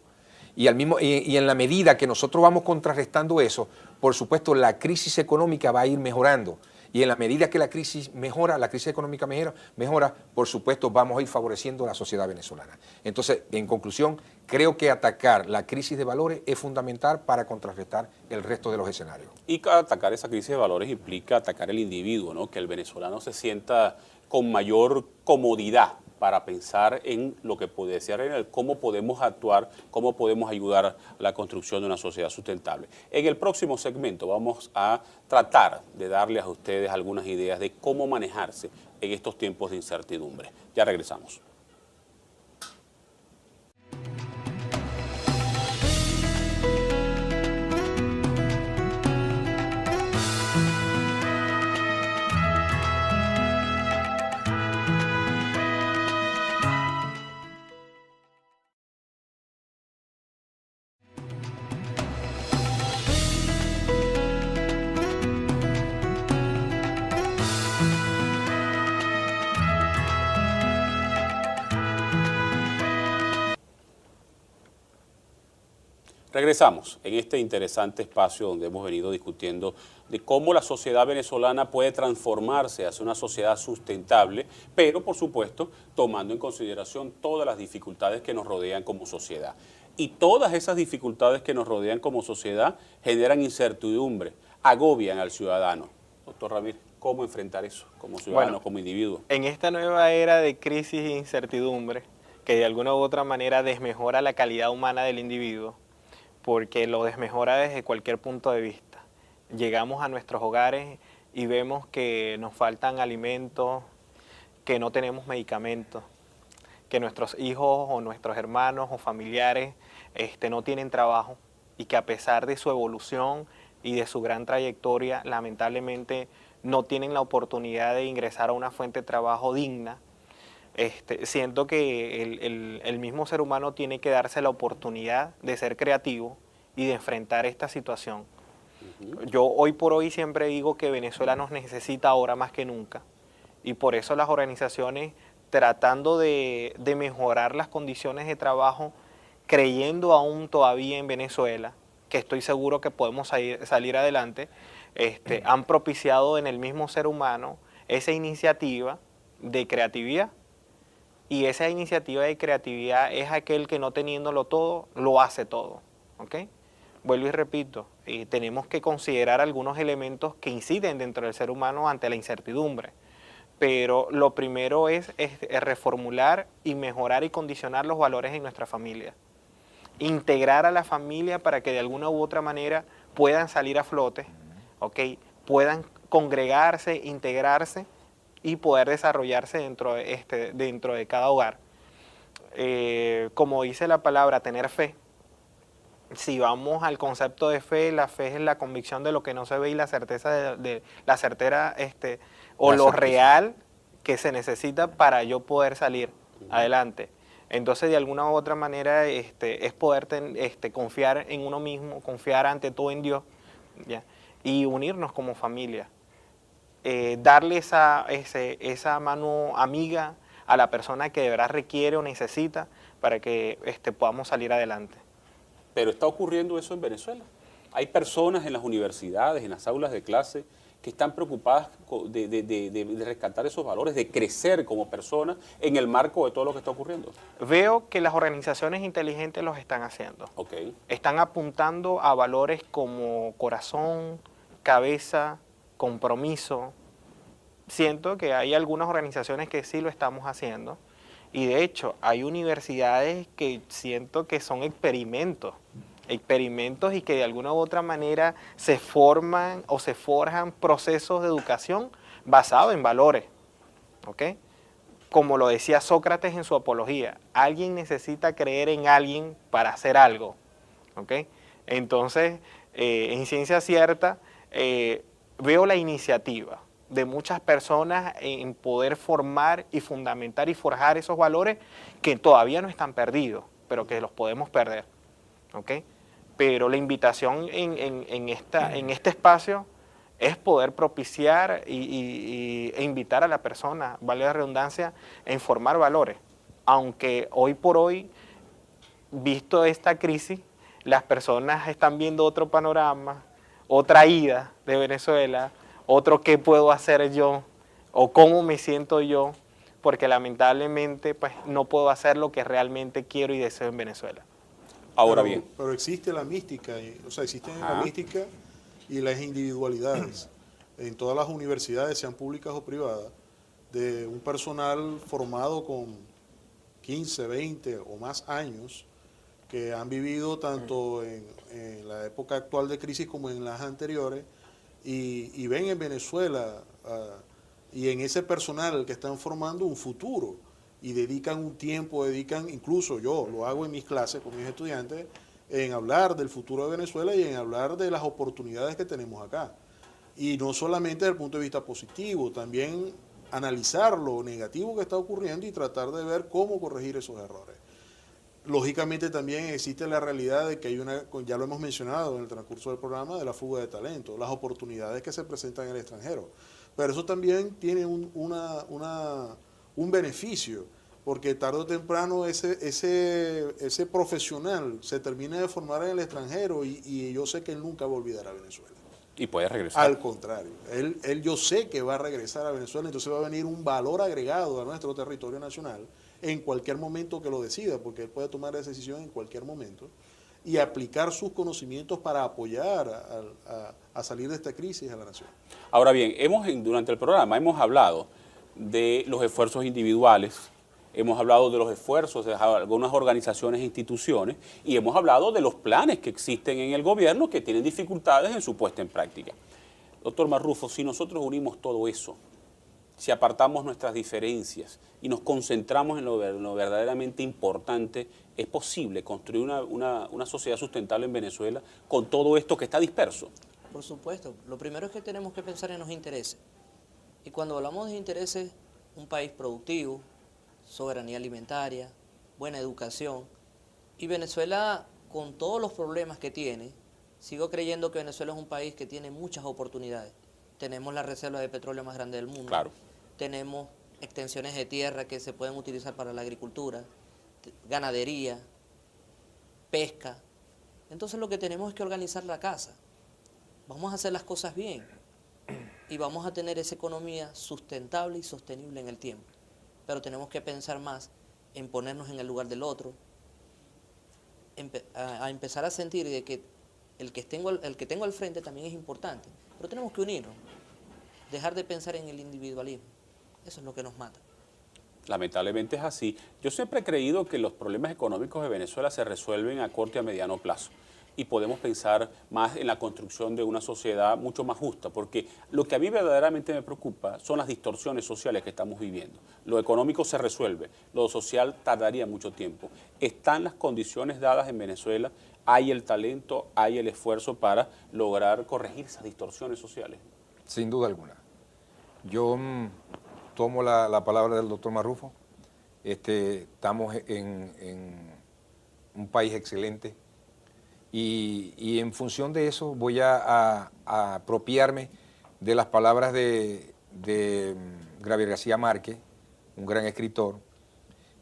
Y en la medida que nosotros vamos contrarrestando eso, por supuesto, la crisis económica va a ir mejorando. Y en la medida que la crisis mejora, la crisis económica mejora, por supuesto, vamos a ir favoreciendo a la sociedad venezolana. Entonces, en conclusión, creo que atacar la crisis de valores es fundamental para contrarrestar el resto de los escenarios. Y atacar esa crisis de valores implica atacar el individuo, ¿no? Que el venezolano se sienta con mayor comodidad para pensar en lo que puede decir, en cómo podemos actuar, cómo podemos ayudar a la construcción de una sociedad sustentable. En el próximo segmento vamos a tratar de darles a ustedes algunas ideas de cómo manejarse en estos tiempos de incertidumbre. Ya regresamos. Regresamos en este interesante espacio donde hemos venido discutiendo de cómo la sociedad venezolana puede transformarse hacia una sociedad sustentable, pero por supuesto tomando en consideración todas las dificultades que nos rodean como sociedad. Y todas esas dificultades que nos rodean como sociedad generan incertidumbre, agobian al ciudadano. Doctor Ramírez, ¿cómo enfrentar eso como ciudadano, como individuo? En esta nueva era de crisis e incertidumbre, que de alguna u otra manera desmejora la calidad humana del individuo, porque lo desmejora desde cualquier punto de vista. Llegamos a nuestros hogares y vemos que nos faltan alimentos, que no tenemos medicamentos, que nuestros hijos o nuestros hermanos o familiares no tienen trabajo y que a pesar de su evolución y de su gran trayectoria, lamentablemente no tienen la oportunidad de ingresar a una fuente de trabajo digna. Siento que el mismo ser humano tiene que darse la oportunidad de ser creativo y de enfrentar esta situación. Yo hoy por hoy siempre digo que Venezuela nos necesita ahora más que nunca y por eso las organizaciones tratando de mejorar las condiciones de trabajo, creyendo aún todavía en Venezuela, que estoy seguro que podemos salir adelante, han propiciado en el mismo ser humano esa iniciativa de creatividad. Y esa iniciativa de creatividad es aquel que no teniéndolo todo, lo hace todo. ¿Ok? Vuelvo y repito, tenemos que considerar algunos elementos que inciden dentro del ser humano ante la incertidumbre. Pero lo primero es reformular y mejorar y condicionar los valores en nuestra familia. Integrar a la familia para que de alguna u otra manera puedan salir a flote, ¿ok? Puedan congregarse, integrarse y poder desarrollarse dentro de cada hogar. Como dice la palabra, tener fe. Si vamos al concepto de fe, la fe es la convicción de lo que no se ve y la certeza lo real que se necesita para yo poder salir adelante. Entonces, de alguna u otra manera, es poder confiar en uno mismo, confiar ante todo en Dios, ¿ya? Y unirnos como familia. Darle esa mano amiga a la persona que de verdad requiere o necesita para que podamos salir adelante. Pero está ocurriendo eso en Venezuela. Hay personas en las universidades, en las aulas de clase, que están preocupadas de rescatar esos valores, de crecer como personas en el marco de todo lo que está ocurriendo. Veo que las organizaciones inteligentes los están haciendo. Okay. Están apuntando a valores como corazón, cabeza, compromiso. Siento que hay algunas organizaciones que sí lo estamos haciendo y de hecho hay universidades que siento que son experimentos y que de alguna u otra manera se forman o se forjan procesos de educación basados en valores, ¿ok? como lo decía Sócrates en su Apología, alguien necesita creer en alguien para hacer algo, ¿ok? Entonces, en Ciencia Cierta, veo la iniciativa de muchas personas en poder formar y fundamentar y forjar esos valores que todavía no están perdidos, pero que los podemos perder, ¿ok? Pero la invitación en este espacio es poder propiciar e invitar a la persona, vale la redundancia, en formar valores. Aunque hoy por hoy, visto esta crisis, las personas están viendo otro panorama, otra ida de Venezuela, otro qué puedo hacer yo o cómo me siento yo, porque lamentablemente pues, no puedo hacer lo que realmente quiero y deseo en Venezuela. Ahora bien. Pero existe la mística, o sea, existen la mística y las individualidades en todas las universidades, sean públicas o privadas, de un personal formado con 15, 20 o más años, que han vivido tanto en la época actual de crisis como en las anteriores, y ven en Venezuela y en ese personal que están formando un futuro, y dedican un tiempo, incluso yo lo hago en mis clases con mis estudiantes, en hablar del futuro de Venezuela y en hablar de las oportunidades que tenemos acá. Y no solamente desde el punto de vista positivo, también analizar lo negativo que está ocurriendo y tratar de ver cómo corregir esos errores. Lógicamente también existe la realidad de que hay ya lo hemos mencionado en el transcurso del programa, de la fuga de talento, las oportunidades que se presentan en el extranjero. Pero eso también tiene un beneficio, porque tarde o temprano ese profesional se termina de formar en el extranjero y yo sé que él nunca va a olvidar a Venezuela. Y puede regresar. Al contrario, él yo sé que va a regresar a Venezuela, entonces va a venir un valor agregado a nuestro territorio nacional en cualquier momento que lo decida, porque él puede tomar esa decisión en cualquier momento y aplicar sus conocimientos para apoyar a salir de esta crisis a la nación. Ahora bien, durante el programa hemos hablado de los esfuerzos individuales, hemos hablado de los esfuerzos de algunas organizaciones e instituciones y hemos hablado de los planes que existen en el gobierno que tienen dificultades en su puesta en práctica. Doctor Marrufo, si nosotros unimos todo eso, si apartamos nuestras diferencias y nos concentramos en lo verdaderamente importante, ¿es posible construir una sociedad sustentable en Venezuela con todo esto que está disperso? Por supuesto. Lo primero es que tenemos que pensar en los intereses. Y cuando hablamos de intereses, un país productivo, soberanía alimentaria, buena educación. Y Venezuela, con todos los problemas que tiene, sigo creyendo que Venezuela es un país que tiene muchas oportunidades. Tenemos la reserva de petróleo más grande del mundo. Claro. Tenemos extensiones de tierra que se pueden utilizar para la agricultura, ganadería, pesca. Entonces lo que tenemos es que organizar la casa. Vamos a hacer las cosas bien y vamos a tener esa economía sustentable y sostenible en el tiempo. Pero tenemos que pensar más en ponernos en el lugar del otro, a empezar a sentir de que el que tengo al frente también es importante, pero tenemos que unirnos, dejar de pensar en el individualismo. Eso es lo que nos mata. Lamentablemente es así. Yo siempre he creído que los problemas económicos de Venezuela se resuelven a corto y a mediano plazo. Y podemos pensar más en la construcción de una sociedad mucho más justa, porque lo que a mí verdaderamente me preocupa son las distorsiones sociales que estamos viviendo. Lo económico se resuelve, lo social tardaría mucho tiempo. Están las condiciones dadas en Venezuela, hay el talento, hay el esfuerzo para lograr corregir esas distorsiones sociales. Sin duda alguna. Yo tomo la palabra del doctor Marrufo. Estamos en un país excelente. Y en función de eso voy a apropiarme de las palabras de Gabriel García Márquez, un gran escritor,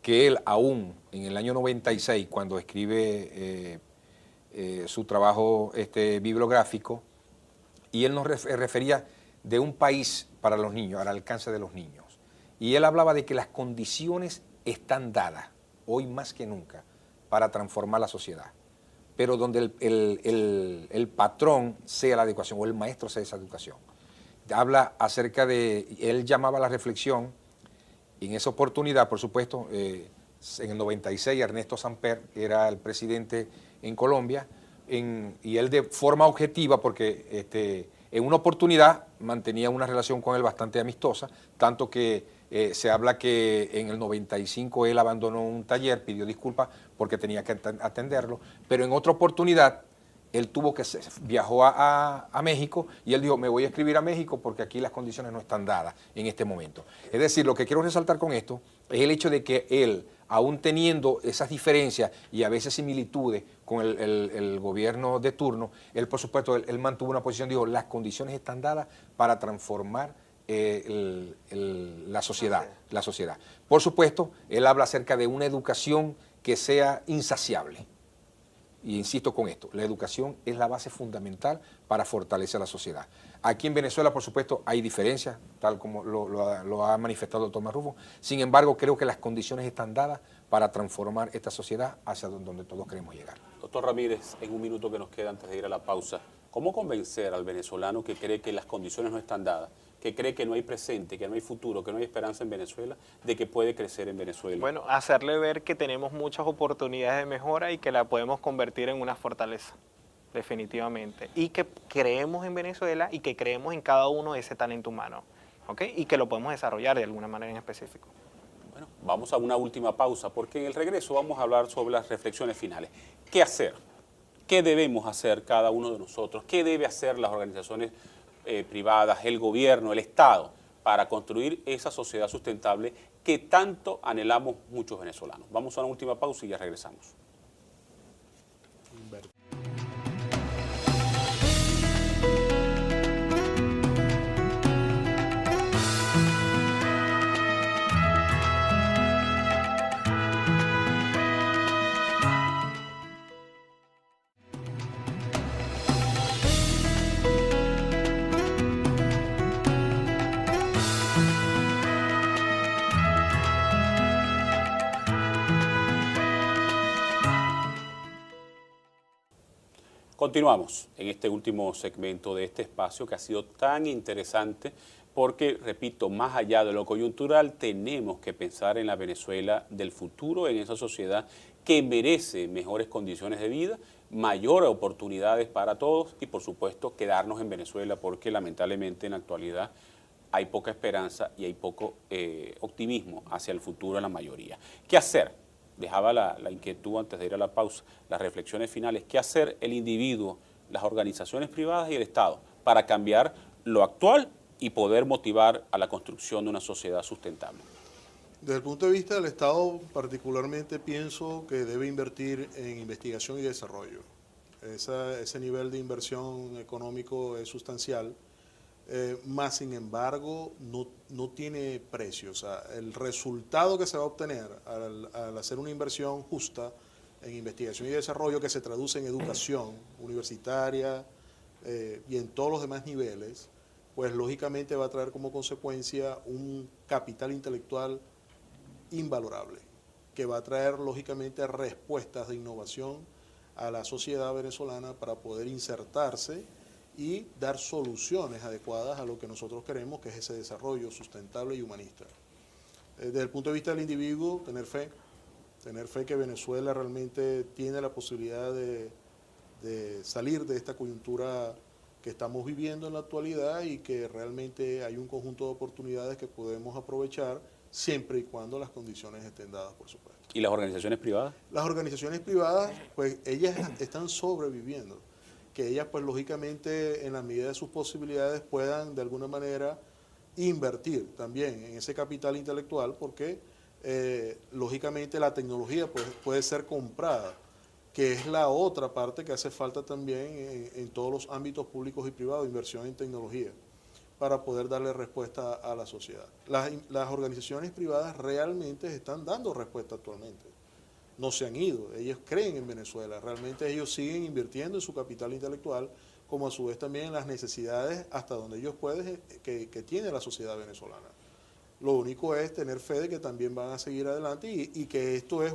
que él aún en el año 96, cuando escribe su trabajo bibliográfico, y él nos refería de un país para los niños, al alcance de los niños. Y él hablaba de que las condiciones están dadas, hoy más que nunca, para transformar la sociedad. Pero donde el patrón sea la educación o el maestro sea esa educación. Habla acerca él llamaba a la reflexión, y en esa oportunidad, por supuesto, en el 96 Ernesto Samper era el presidente en Colombia, y él de forma objetiva, porque en una oportunidad mantenía una relación con él bastante amistosa, tanto que Se habla que en el 95 él abandonó un taller, pidió disculpas porque tenía que atenderlo, pero en otra oportunidad él viajó a México y él dijo, me voy a escribir a México porque aquí las condiciones no están dadas en este momento. Es decir, lo que quiero resaltar con esto es el hecho de que él, aún teniendo esas diferencias y a veces similitudes con el gobierno de turno, él por supuesto, él mantuvo una posición, dijo, las condiciones están dadas para transformar la sociedad. Por supuesto, él habla acerca de una educación que sea insaciable. Y insisto con esto, la educación es la base fundamental para fortalecer la sociedad. Aquí en Venezuela, por supuesto, hay diferencias, tal como lo ha manifestado el doctor Marrufo. Sin embargo, creo que las condiciones están dadas para transformar esta sociedad hacia donde todos queremos llegar. Doctor Ramírez, en un minuto que nos queda antes de ir a la pausa, ¿cómo convencer al venezolano que cree que las condiciones no están dadas, que cree que no hay presente, que no hay futuro, que no hay esperanza en Venezuela, de que puede crecer en Venezuela? Bueno, hacerle ver que tenemos muchas oportunidades de mejora y que la podemos convertir en una fortaleza, definitivamente. Y que creemos en Venezuela y que creemos en cada uno de ese talento humano, ¿ok? Y que lo podemos desarrollar de alguna manera en específico. Bueno, vamos a una última pausa, porque en el regreso vamos a hablar sobre las reflexiones finales. ¿Qué hacer? ¿Qué debemos hacer cada uno de nosotros? ¿Qué debe hacer las organizaciones privadas, el gobierno, el Estado, para construir esa sociedad sustentable que tanto anhelamos muchos venezolanos? Vamos a una última pausa y ya regresamos. Continuamos en este último segmento de este espacio que ha sido tan interesante porque, repito, más allá de lo coyuntural, tenemos que pensar en la Venezuela del futuro, en esa sociedad que merece mejores condiciones de vida, mayores oportunidades para todos y, por supuesto, quedarnos en Venezuela porque, lamentablemente, en la actualidad hay poca esperanza y hay poco optimismo hacia el futuro en la mayoría. ¿Qué hacer? Dejaba la inquietud antes de ir a la pausa, las reflexiones finales. ¿Qué hacer el individuo, las organizaciones privadas y el Estado para cambiar lo actual y poder motivar a la construcción de una sociedad sustentable? Desde el punto de vista del Estado, particularmente pienso que debe invertir en investigación y desarrollo. Ese nivel de inversión económico es sustancial. Más sin embargo no tiene precio. O sea, el resultado que se va a obtener al hacer una inversión justa en investigación y desarrollo que se traduce en educación universitaria y en todos los demás niveles, pues lógicamente va a traer como consecuencia un capital intelectual invalorable, que va a traer lógicamente respuestas de innovación a la sociedad venezolana para poder insertarse y dar soluciones adecuadas a lo que nosotros queremos, que es ese desarrollo sustentable y humanista. Desde el punto de vista del individuo, tener fe que Venezuela realmente tiene la posibilidad de salir de esta coyuntura que estamos viviendo en la actualidad y que realmente hay un conjunto de oportunidades que podemos aprovechar siempre y cuando las condiciones estén dadas, por supuesto. ¿Y las organizaciones privadas? Las organizaciones privadas, pues ellas están sobreviviendo, que ellas pues lógicamente en la medida de sus posibilidades puedan de alguna manera invertir también en ese capital intelectual porque lógicamente la tecnología pues, puede ser comprada, que es la otra parte que hace falta también en todos los ámbitos públicos y privados, inversión en tecnología, para poder darle respuesta a la sociedad. Las organizaciones privadas realmente están dando respuesta actualmente. No se han ido, ellos creen en Venezuela, realmente ellos siguen invirtiendo en su capital intelectual, como a su vez también en las necesidades hasta donde ellos pueden que tiene la sociedad venezolana. Lo único es tener fe de que también van a seguir adelante y que esto es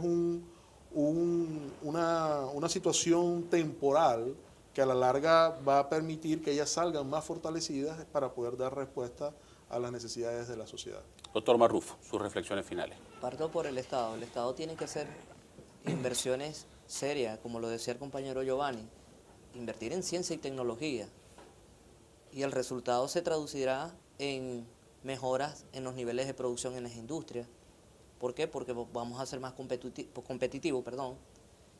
una situación temporal que a la larga va a permitir que ellas salgan más fortalecidas para poder dar respuesta a las necesidades de la sociedad. Doctor Marrufo, sus reflexiones finales. Parto por el Estado. El Estado tiene que hacer inversiones serias, como lo decía el compañero Giovanni, invertir en ciencia y tecnología. Y el resultado se traducirá en mejoras en los niveles de producción en las industrias. ¿Por qué? Porque vamos a ser más competitivos,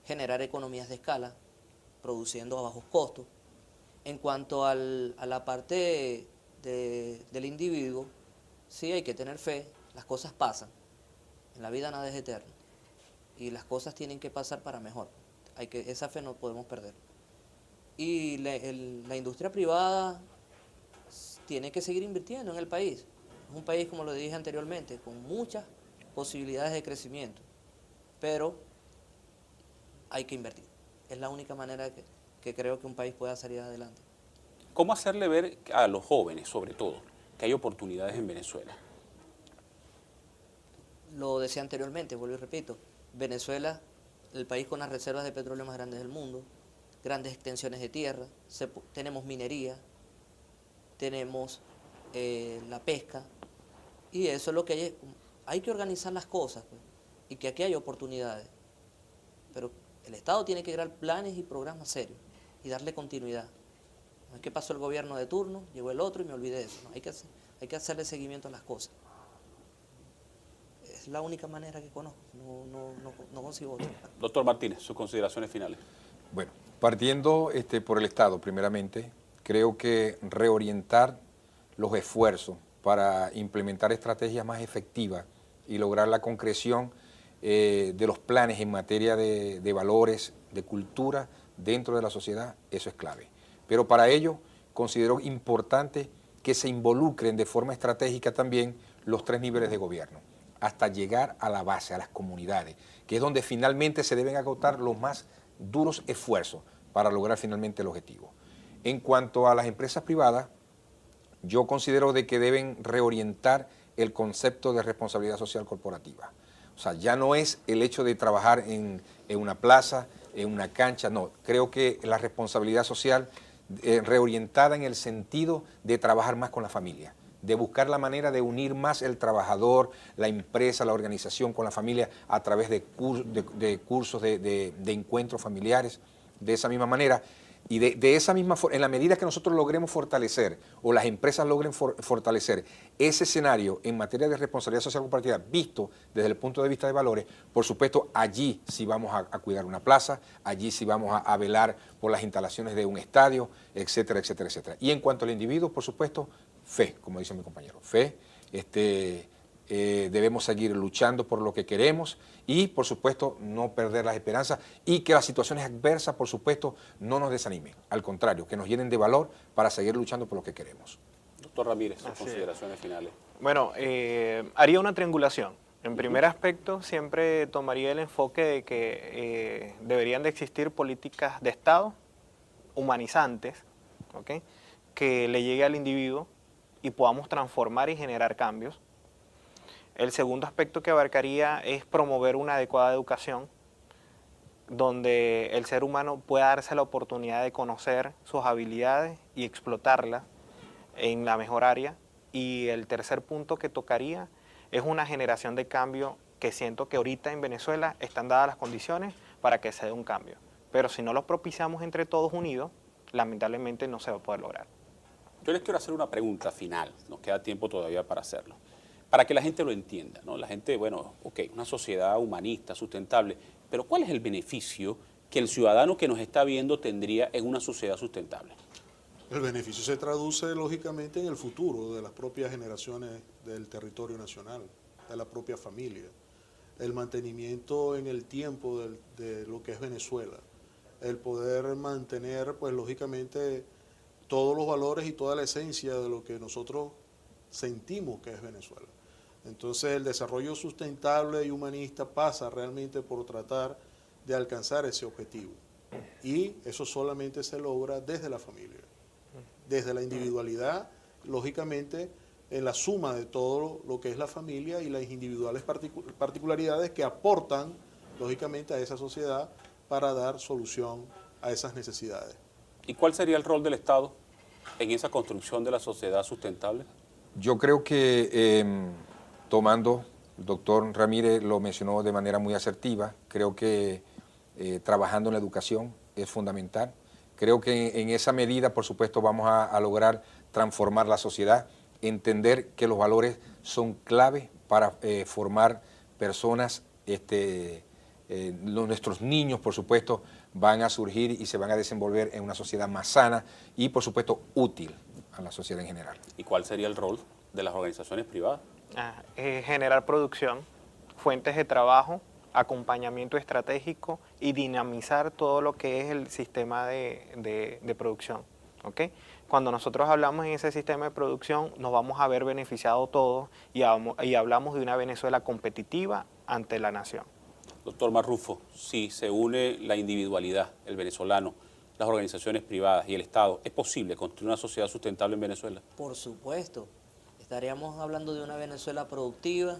generar economías de escala, produciendo a bajos costos. En cuanto a la parte del individuo, sí hay que tener fe, las cosas pasan, en la vida nada es eterno y las cosas tienen que pasar para mejor, esa fe no podemos perder. Y la industria privada tiene que seguir invirtiendo en el país. Es un país, como lo dije anteriormente, con muchas posibilidades de crecimiento, pero hay que invertir. Es la única manera que creo que un país pueda salir adelante. ¿Cómo hacerle ver a los jóvenes, sobre todo, que hay oportunidades en Venezuela? Lo decía anteriormente, vuelvo y repito, Venezuela, el país con las reservas de petróleo más grandes del mundo, grandes extensiones de tierra, tenemos minería, tenemos la pesca, y eso es lo que hay que organizar las cosas, pues, y que aquí hay oportunidades, pero el Estado tiene que crear planes y programas serios y darle continuidad. No es que pasó el gobierno de turno, llegó el otro y me olvidé de eso. No, hay que hacerle seguimiento a las cosas. Es la única manera que conozco, no consigo otra. Doctor Martínez, sus consideraciones finales. Bueno, partiendo por el Estado, primeramente, creo que reorientar los esfuerzos para implementar estrategias más efectivas y lograr la concreción de los planes en materia de valores, de cultura dentro de la sociedad, eso es clave. Pero para ello considero importante que se involucren de forma estratégica también los 3 niveles de gobierno, hasta llegar a la base, a las comunidades, que es donde finalmente se deben agotar los más duros esfuerzos para lograr finalmente el objetivo. En cuanto a las empresas privadas, yo considero de que deben reorientar el concepto de responsabilidad social corporativa. O sea, ya no es el hecho de trabajar en una plaza, en una cancha, no. Creo que la responsabilidad social reorientada en el sentido de trabajar más con la familia, de buscar la manera de unir más el trabajador, la empresa, la organización con la familia a través de cursos, de encuentros familiares, de esa misma manera. Y de esa misma forma, en la medida que nosotros logremos fortalecer o las empresas logren fortalecer ese escenario en materia de responsabilidad social corporativa visto desde el punto de vista de valores, por supuesto allí sí vamos a cuidar una plaza, allí sí vamos a velar por las instalaciones de un estadio, etcétera, etcétera, etcétera. Y en cuanto al individuo, por supuesto, fe, como dice mi compañero, fe, debemos seguir luchando por lo que queremos y, por supuesto, no perder las esperanzas y que las situaciones adversas, por supuesto, no nos desanimen. Al contrario, que nos llenen de valor para seguir luchando por lo que queremos. Doctor Ramírez, sus consideraciones finales. Bueno, haría una triangulación. En primer aspecto, siempre tomaría el enfoque de que deberían de existir políticas de Estado humanizantes, ¿okay?, que le llegue al individuo y podamos transformar y generar cambios. El segundo aspecto que abarcaría es promover una adecuada educación, donde el ser humano pueda darse la oportunidad de conocer sus habilidades y explotarlas en la mejor área. Y el tercer punto que tocaría es una generación de cambio que siento que ahorita en Venezuela están dadas las condiciones para que se dé un cambio. Pero si no lo propiciamos entre todos unidos, lamentablemente no se va a poder lograr. Yo les quiero hacer una pregunta final, nos queda tiempo todavía para hacerlo, para que la gente lo entienda, ¿no? La gente, bueno, ok, una sociedad humanista, sustentable, pero ¿cuál es el beneficio que el ciudadano que nos está viendo tendría en una sociedad sustentable? El beneficio se traduce lógicamente en el futuro de las propias generaciones del territorio nacional, de la propia familia, el mantenimiento en el tiempo de lo que es Venezuela, el poder mantener, pues lógicamente, todos los valores y toda la esencia de lo que nosotros sentimos que es Venezuela. Entonces el desarrollo sustentable y humanista pasa realmente por tratar de alcanzar ese objetivo. Y eso solamente se logra desde la familia, desde la individualidad, lógicamente en la suma de todo lo que es la familia y las individuales particularidades que aportan lógicamente a esa sociedad para dar solución a esas necesidades. ¿Y cuál sería el rol del Estado en esa construcción de la sociedad sustentable? Yo creo que tomando, el doctor Ramírez lo mencionó de manera muy asertiva, creo que trabajando en la educación es fundamental. Creo que en esa medida, por supuesto, vamos a lograr transformar la sociedad entender que los valores son clave para formar personas, nuestros niños, por supuesto, van a surgir y se van a desenvolver en una sociedad más sana y, por supuesto, útil a la sociedad en general. ¿Y cuál sería el rol de las organizaciones privadas? Generar producción, fuentes de trabajo, acompañamiento estratégico y dinamizar todo lo que es el sistema de producción. ¿Okay? Cuando nosotros hablamos en ese sistema de producción, nos vamos a ver beneficiados todos y hablamos de una Venezuela competitiva ante la nación. Doctor Marrufo, si se une la individualidad, el venezolano, las organizaciones privadas y el Estado, ¿es posible construir una sociedad sustentable en Venezuela? Por supuesto, estaríamos hablando de una Venezuela productiva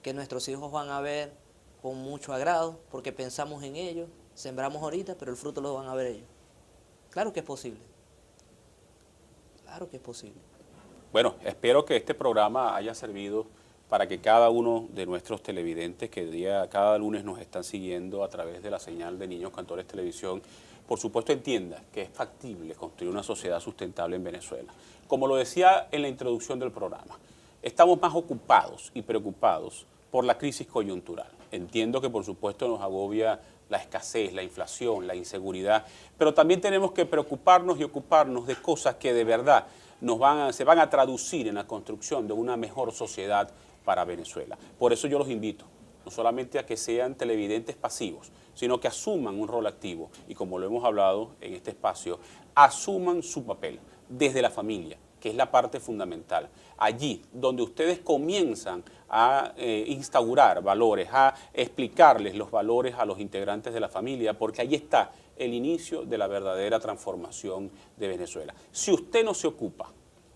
que nuestros hijos van a ver con mucho agrado porque pensamos en ellos, sembramos ahorita, pero el fruto lo van a ver ellos. Claro que es posible. Claro que es posible. Bueno, espero que este programa haya servido para que cada uno de nuestros televidentes que cada lunes nos están siguiendo a través de la señal de Niños Cantores Televisión, por supuesto entienda que es factible construir una sociedad sustentable en Venezuela. Como lo decía en la introducción del programa, estamos más ocupados y preocupados por la crisis coyuntural. Entiendo que por supuesto nos agobia la escasez, la inflación, la inseguridad, pero también tenemos que preocuparnos y ocuparnos de cosas que de verdad se van a traducir en la construcción de una mejor sociedad para Venezuela. Por eso yo los invito, no solamente a que sean televidentes pasivos, sino que asuman un rol activo y, como lo hemos hablado en este espacio, asuman su papel desde la familia, que es la parte fundamental. Allí donde ustedes comienzan a instaurar valores, a explicarles los valores a los integrantes de la familia, porque ahí está el inicio de la verdadera transformación de Venezuela. Si usted no se ocupa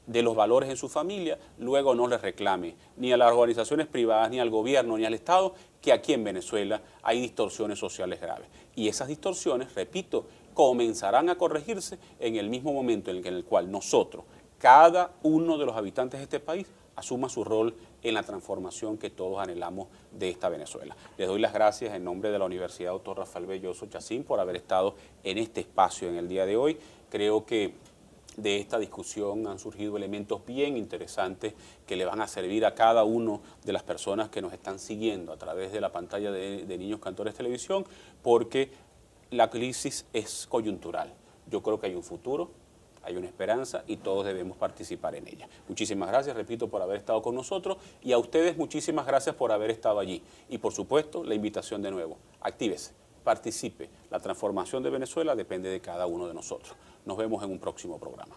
de los valores en su familia, luego no les reclame ni a las organizaciones privadas, ni al gobierno, ni al Estado, que aquí en Venezuela hay distorsiones sociales graves. Y esas distorsiones, repito, comenzarán a corregirse en el mismo momento en el cual nosotros, cada uno de los habitantes de este país, asuma su rol en la transformación que todos anhelamos de esta Venezuela. Les doy las gracias en nombre de la Universidad Dr. Rafael Belloso Chacín por haber estado en este espacio en el día de hoy. Creo que de esta discusión han surgido elementos bien interesantes que le van a servir a cada uno de las personas que nos están siguiendo a través de la pantalla de Niños Cantores Televisión, porque la crisis es coyuntural. Yo creo que hay un futuro, hay una esperanza y todos debemos participar en ella. Muchísimas gracias, repito, por haber estado con nosotros y a ustedes muchísimas gracias por haber estado allí. Y por supuesto, la invitación de nuevo, actívese, participe. La transformación de Venezuela depende de cada uno de nosotros. Nos vemos en un próximo programa.